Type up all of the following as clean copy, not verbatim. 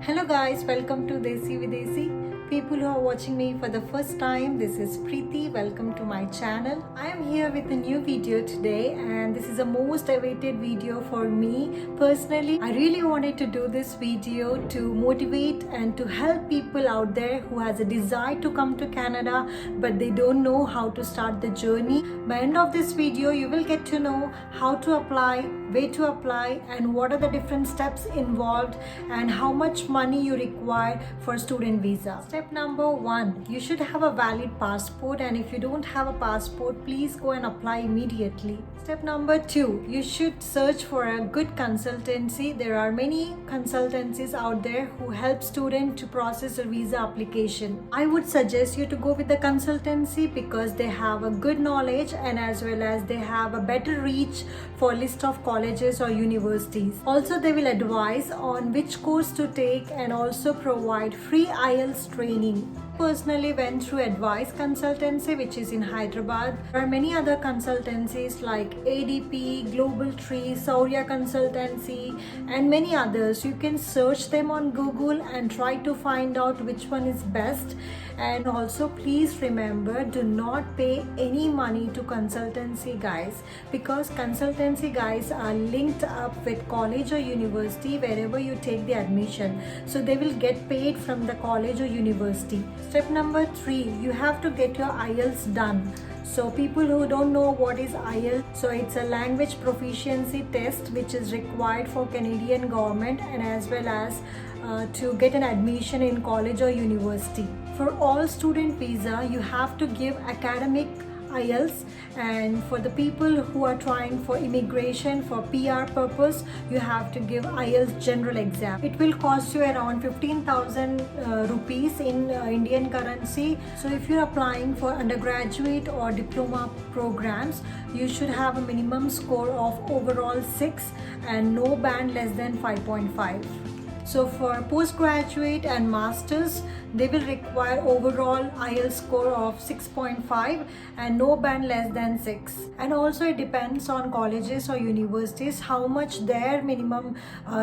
Hello guys, welcome to Desi Videsi. People who are watching me for the first time, this is Preeti. Welcome to my channel. I am here with a new video today and this is a most awaited video for me. Personally, I really wanted to do this video to motivate and to help people out there who has a desire to come to Canada but they don't know how to start the journey. By end of this video, you will get to know how to apply, where to apply and what are the different steps involved and how much money you require for student visa. Step number 1, you should have a valid passport, and if you don't have a passport, please go and apply immediately. Step number 2, you should search for a good consultancy. There are many consultancies out there who help students to process a visa application. I would suggest you to go with the consultancy because they have a good knowledge and as well as they have a better reach for list of colleges or universities. Also, they will advise on which course to take and also provide free IELTS training. Personally went through Advice Consultancy, which is in Hyderabad. There are many other consultancies like ADP, Global Tree, Saurya Consultancy and many others. You can search them on Google and try to find out which one is best. And also please remember, do not pay any money to consultancy guys because consultancy guys are linked up with college or university wherever you take the admission. So they will get paid from the college or university. Step number 3, you have to get your IELTS done. So people who don't know what is IELTS, so it's a language proficiency test which is required for Canadian government and as well as to get an admission in college or university. For all student visa, you have to give academic IELTS, and for the people who are trying for immigration for PR purpose, you have to give IELTS general exam. It will cost you around 15,000 rupees in Indian currency. So if you're applying for undergraduate or diploma programs, you should have a minimum score of overall 6 and no band less than 5.5. So for postgraduate and masters, they will require overall IELTS score of 6.5 and no band less than 6. And also it depends on colleges or universities how much their minimum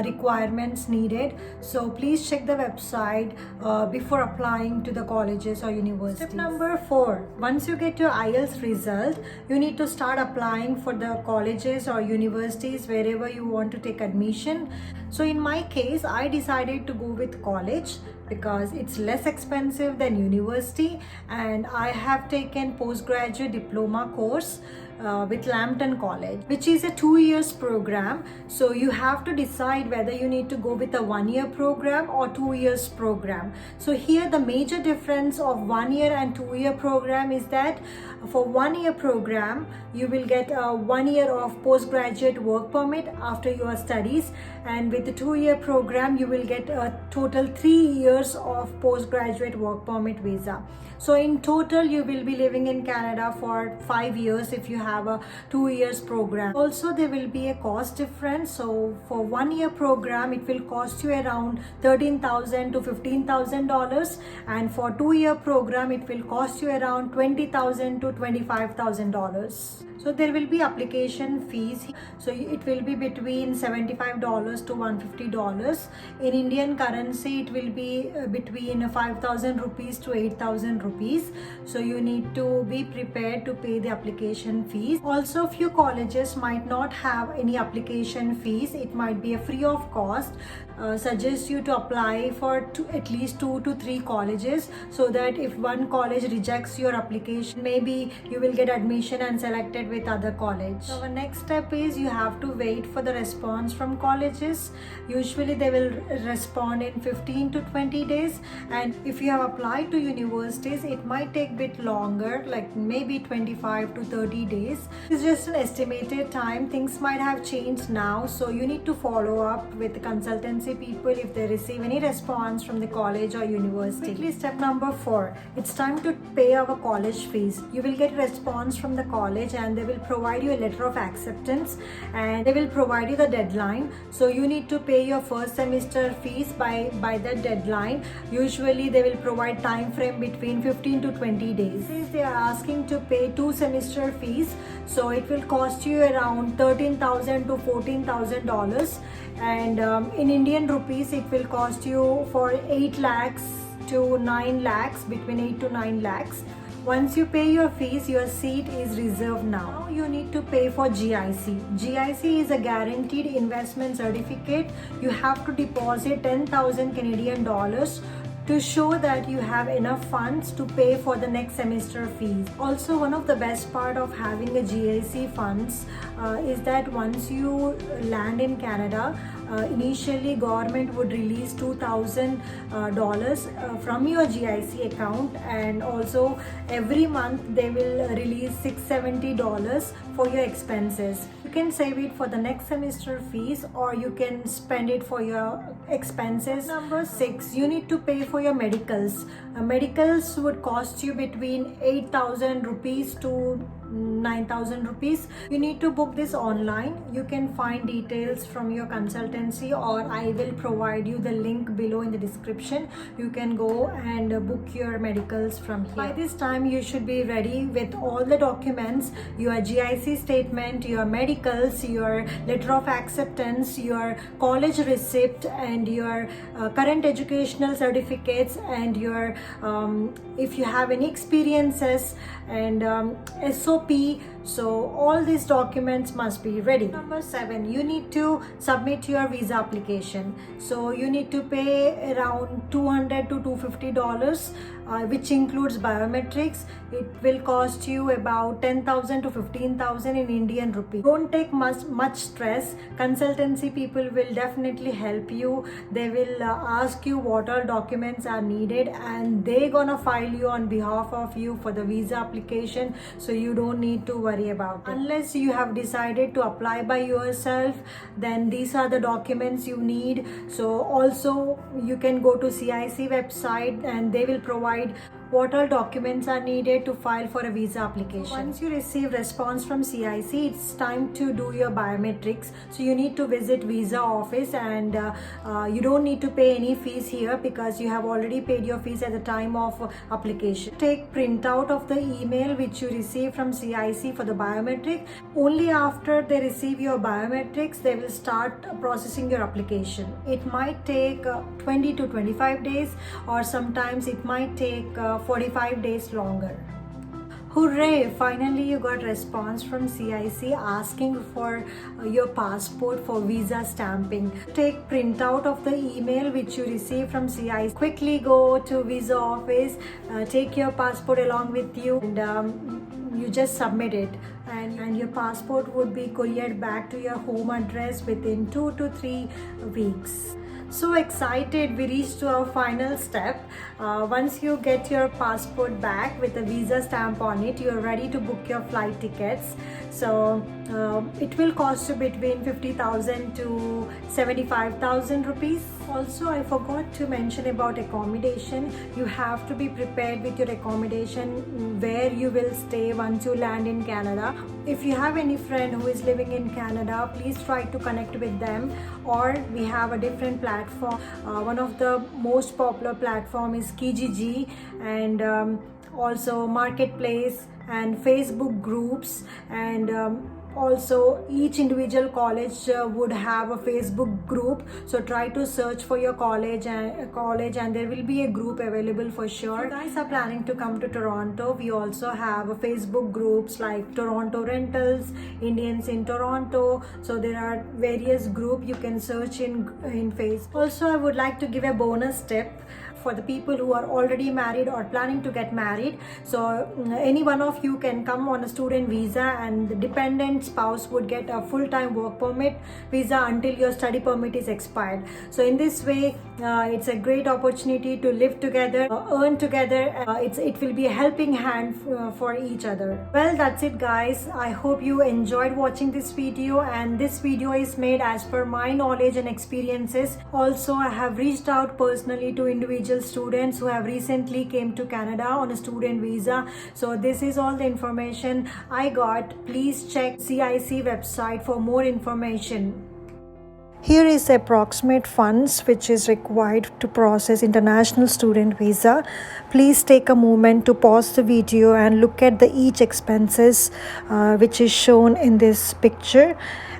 requirements needed. So please check the website before applying to the colleges or universities. Step number 4, once you get your IELTS result, you need to start applying for the colleges or universities wherever you want to take admission. So in my case, I decided to go with college because it's less expensive than university, and I have taken postgraduate diploma course with Lambton College, which is a 2 years program. So you have to decide whether you need to go with a 1 year program or 2 years program. So here the major difference of 1 year and 2 year program is that for 1 year program you will get 1 year of postgraduate work permit after your studies, and with the 2 year program you will get a total 3 years of postgraduate work permit visa. So in total you will be living in Canada for 5 years if you have a 2 years program. Also there will be a cost difference. So for 1 year program it will cost you around $13,000 to $15,000, and for 2 year program it will cost you around $20,000 to $25,000. So there will be application fees. So it will be between $75 to $150. In Indian currency, it will be between 5,000 rupees to 8,000 rupees. So you need to be prepared to pay the application fees. Also, few colleges might not have any application fees. It might be a free of cost. Suggest you to apply for at least 2 to 3 colleges so that if one college rejects your application, maybe you will get admission and selected with other college. So our next step is you have to wait for the response from colleges. Usually they will respond in 15 to 20 days, and if you have applied to universities, it might take a bit longer, like maybe 25 to 30 days. It's just an estimated time. Things might have changed now, so you need to follow up with the consultancy people if they receive any response from the college or university. Quickly, step number 4, it's time to pay our college fees. You will get response from the college and they will provide you a letter of acceptance and they will provide you the deadline. So you need to pay your first semester fees by that deadline. Usually they will provide time frame between 15 to 20 days. They are asking to pay 2 semester fees, so it will cost you around $13,000 to $14,000, and in India Indian rupees, it will cost you for 8 lakhs to 9 lakhs, between 8 to 9 lakhs. Once you pay your fees, your seat is reserved now. Now you need to pay for GIC. GIC is a guaranteed investment certificate. You have to deposit 10,000 Canadian dollars to show that you have enough funds to pay for the next semester fees. Also, one of the best part of having a GIC funds is that once you land in Canada, initially government would release $2,000 from your GIC account, and also every month they will release $670 for your expenses. You can save it for the next semester fees, or you can spend it for your expenses. Number 6, you need to pay for your medicals. Medicals would cost you between 8,000 rupees to 9,000 rupees. You need to book this online. You can find details from your consultancy, or I will provide you the link below in the description. You can go and book your medicals from here. By this time you should be ready with all the documents: your GIC statement, your medicals, your letter of acceptance, your college receipt, and your current educational certificates, and your if you have any experiences, and SOP. So all these documents must be ready. Number 7, you need to submit your visa application. So you need to pay around $200 to $250, which includes biometrics. It will cost you about 10,000 to 15,000 in Indian rupee. Don't take much stress. Consultancy people will definitely help you. They will ask you what all documents are needed, and they're gonna file you on behalf of you for the visa application, so you don't need to worry about it. Unless you have decided to apply by yourself, then these are the documents you need. So also you can go to CIC website, and they will provide what all documents are needed to file for a visa application. Once you receive response from CIC, it's time to do your biometrics. So you need to visit visa office, and you don't need to pay any fees here because you have already paid your fees at the time of application. Take printout of the email which you receive from CIC for the biometric. Only after they receive your biometrics, they will start processing your application. It might take 20 to 25 days, or sometimes it might take 45 days longer. Hooray! Finally you got response from CIC asking for your passport for visa stamping. Take printout of the email which you receive from CIC. Quickly go to visa office, take your passport along with you, and you just submit it, and your passport would be couriered back to your home address within 2 to 3 weeks. So excited, we reached to our final step. Once you get your passport back with a visa stamp on it, you're ready to book your flight tickets. So it will cost you between 50,000 to 75,000 rupees. Also, I forgot to mention about accommodation. You have to be prepared with your accommodation, where you will stay once you land in Canada. If you have any friend who is living in Canada, please try to connect with them, or we have a different platform. One of the most popular platform is Kijiji, and also Marketplace and Facebook groups, and also each individual college would have a Facebook group. So try to search for your college, and there will be a group available for sure. If you guys are planning to come to Toronto, we also have a Facebook groups like Toronto Rentals, Indians in Toronto. So there are various groups you can search in Facebook. Also, I would like to give a bonus tip for the people who are already married or planning to get married. So any one of you can come on a student visa, and the dependent spouse would get a full-time work permit visa until your study permit is expired. So in this way, it's a great opportunity to live together, earn together. It will be a helping hand for each other. Well, that's it guys. I hope you enjoyed watching this video, and this video is made as per my knowledge and experiences. Also, I have reached out personally to individual students who have recently came to Canada on a student visa. So this is all the information I got. Please check CIC website for more information. Here is the approximate funds which is required to process international student visa. Please take a moment to pause the video and look at the each expenses which is shown in this picture.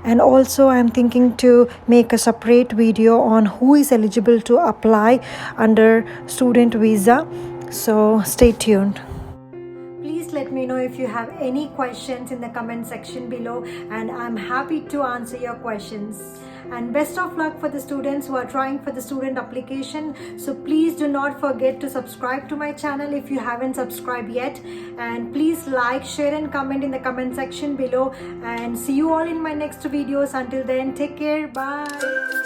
And also I'm thinking to make a separate video on who is eligible to apply under student visa, so stay tuned. Please let me know if you have any questions in the comment section below, and I'm happy to answer your questions. And best of luck for the students who are trying for the student application. So please do not forget to subscribe to my channel if you haven't subscribed yet, and please like, share and comment in the comment section below, and see you all in my next videos. Until then, take care, bye.